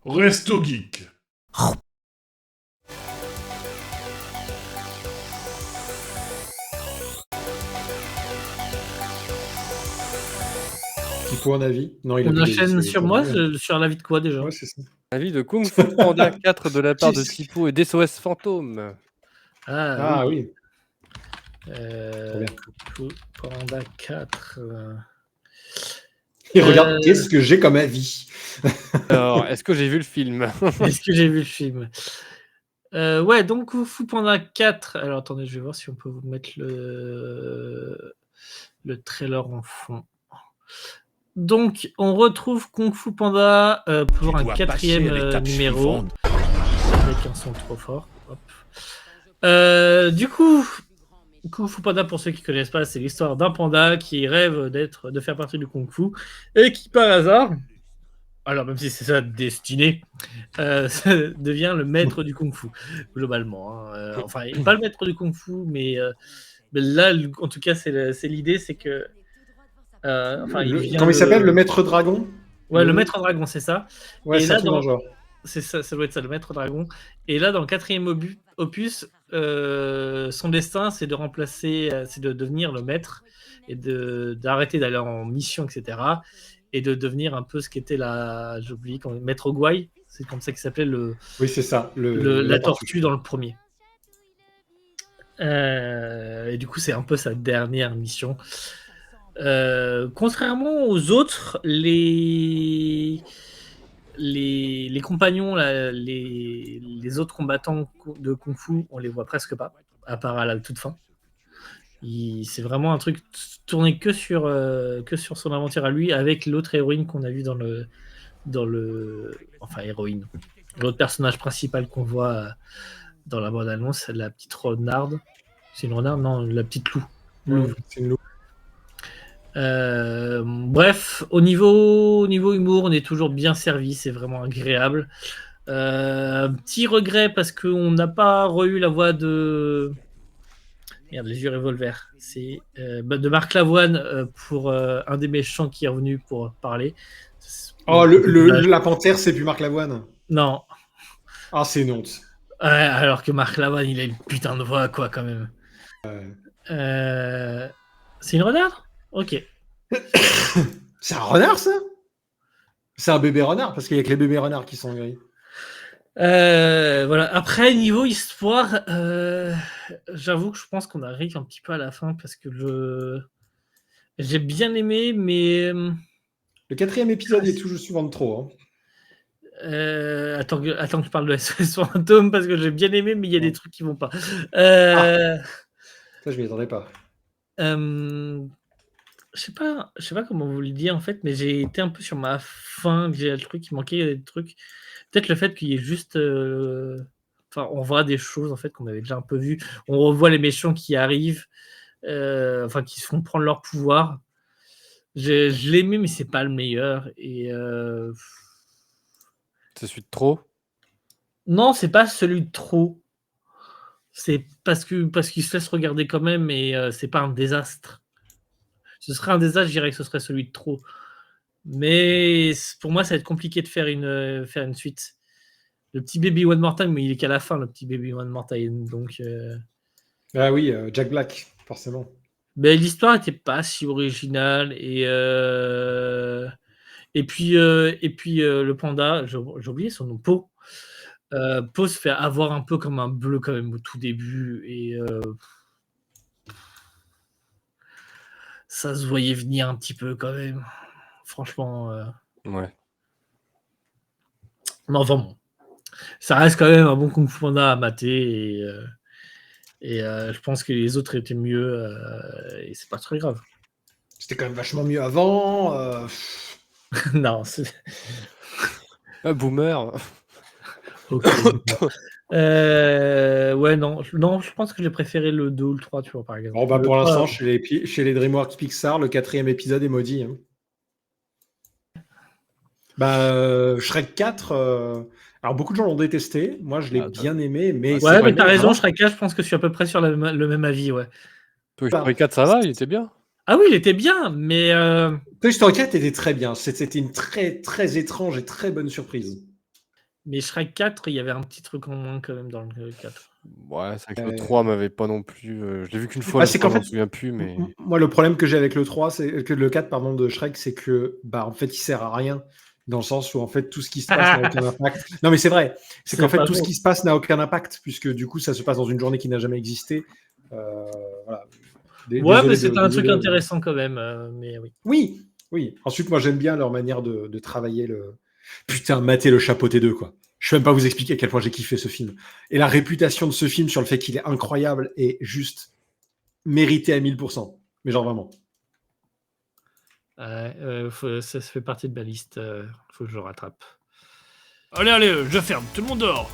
Resto Geek. Tipo un avis? Non, il a On plus d'avis, enchaîne c'est sur pour moi, lui. sur l'avis de quoi déjà? Ouais, c'est ça. Avis de Kung Fu Panda 4 de la part de Qu'est-ce Tipo et d'SOS Fantôme. Ah oui. Trop bien. Kung Fu Panda 4. Et regarde, qu'est-ce que j'ai comme avis? Alors, est-ce que j'ai vu le film? Est-ce que j'ai vu le film? Ouais, donc Kung Fu Panda 4. Alors attendez, je vais voir si on peut vous mettre le trailer en fond. Donc, on retrouve Kung Fu Panda pour un 4e numéro. Avec un son trop fort. Hop. Du coup, Kung Fu Panda, pour ceux qui ne connaissent pas, c'est l'histoire d'un panda qui rêve de faire partie du Kung Fu et qui, par hasard, alors même si c'est sa destinée, devient le maître du Kung Fu, globalement. Enfin, pas le maître du Kung Fu, mais là, en tout cas, c'est l'idée, c'est que... Comment il s'appelle, le maître dragon? Ouais, le maître dragon, c'est ça. Ouais, Et c'est là, un truc dans le genre. c'est ça doit être ça, le maître dragon. Et là, dans le 4e opus, son destin, c'est de remplacer, c'est de devenir le maître et d'arrêter d'aller en mission, etc. Et de devenir un peu ce qu'était j'ai oublié, Maître Gouaille, c'est comme ça qu'il s'appelait Oui, c'est ça, la tortue dans le premier. Et du coup, c'est un peu sa dernière mission. Contrairement aux autres, les compagnons, les autres combattants de Kung Fu, on les voit presque pas, à part à la toute fin. C'est vraiment un truc tourné que sur son aventure à lui, avec l'autre héroïne qu'on a vu enfin, héroïne. L'autre personnage principal qu'on voit dans la bande-annonce, c'est la petite renarde. C'est une renarde? Non, la petite loup. Ouais, c'est une loup. Bref, au niveau humour, on est toujours bien servi, c'est vraiment agréable. Petit regret parce qu'on n'a pas re-eu la voix de... Merde, les yeux revolver. C'est de Marc Lavoine pour un des méchants qui est revenu pour parler. Oh, la panthère, c'est plus Marc Lavoine? Non. Ah, c'est une honte. Alors que Marc Lavoine, il a une putain de voix, quoi, quand même. C'est une renarde? Ok. C'est un renard, ça? C'est un bébé renard, parce qu'il y a que les bébés renards qui sont gris. Voilà. Après, niveau histoire, j'avoue que je pense qu'on arrive un petit peu à la fin parce que j'ai bien aimé, mais le 4e épisode est toujours souvent de trop. Attends que je parle de SOS Fantôme parce que j'ai bien aimé, mais il y a des trucs qui vont pas. Ça, je m'y attendais pas. Je sais pas comment vous le dire en fait, mais j'ai été un peu sur ma faim. J'ai le truc qui manquait, des trucs. Peut-être le fait qu'il y ait juste, enfin, on voit des choses en fait qu'on avait déjà un peu vues. On revoit les méchants qui arrivent, enfin qui se font prendre leur pouvoir. Je l'ai aimé, mais c'est pas le meilleur. Et C'est celui de trop? non, c'est pas celui de trop. C'est parce qu'il se laisse regarder quand même, et c'est pas un désastre. Ce serait un désastre, je dirais que ce serait celui de trop. Mais pour moi, ça va être compliqué de faire une suite. Le petit Baby One More Time, mais il est qu'à la fin, le petit Baby One More Time. Donc, Ah oui, Jack Black, forcément. mais l'histoire n'était pas si originale. Et puis le panda, j'ai oublié son nom, Po. Po se fait avoir un peu comme un bleu quand même au tout début. Et ça se voyait venir un petit peu quand même. Franchement. Ouais. Mais enfin bon. Ça reste quand même un bon Kung Fu Panda à mater. Et je pense que les autres étaient mieux. Et c'est pas très grave. C'était quand même vachement mieux avant. Non, c'est. Boomer. Ok. Ouais, non, je pense que j'ai préféré le 2 ou le 3, tu vois, par exemple. Bon, bah, pour l'instant, chez les DreamWorks Pixar, le 4e épisode est maudit. Shrek 4, alors beaucoup de gens l'ont détesté. Moi, je l'ai bien aimé, mais ouais, mais t'as raison, Shrek 4, je pense que je suis à peu près sur le même avis, ouais. Toy Story 4, ça va, il était bien. Ah oui, il était bien, mais... Toy Story 4 était très bien. C'était une très, très étrange et très bonne surprise. Mais Shrek 4, il y avait un petit truc en moins quand même dans le 4. Ouais, c'est vrai que le 3 m'avait pas non plus. Je l'ai vu qu'une fois, Bah, le c'est 3, qu'en je m'en fait, souviens plus, mais. moi, le problème que j'ai avec le 3, c'est que le 4, pardon, de Shrek, c'est que, bah, en fait, il sert à rien. Dans le sens où, en fait, tout ce qui se passe n'a aucun impact. Non, mais c'est vrai. C'est qu'en fait, pas tout ce faux. qui se passe n'a aucun impact, puisque du coup, ça se passe dans une journée qui n'a jamais existé. Voilà. Ouais, mais Désolé c'était un truc désolé. intéressant quand même. Mais oui. Oui, oui. Ensuite, moi, j'aime bien leur manière de travailler le. Putain, mater le chapeauté 2, quoi. Je ne vais même pas vous expliquer à quel point j'ai kiffé ce film. Et la réputation de ce film sur le fait qu'il est incroyable est juste méritée à 1000%. Mais genre vraiment. Ça se fait partie de ma liste. Faut que je le rattrape. Allez, je ferme. Tout le monde dehors.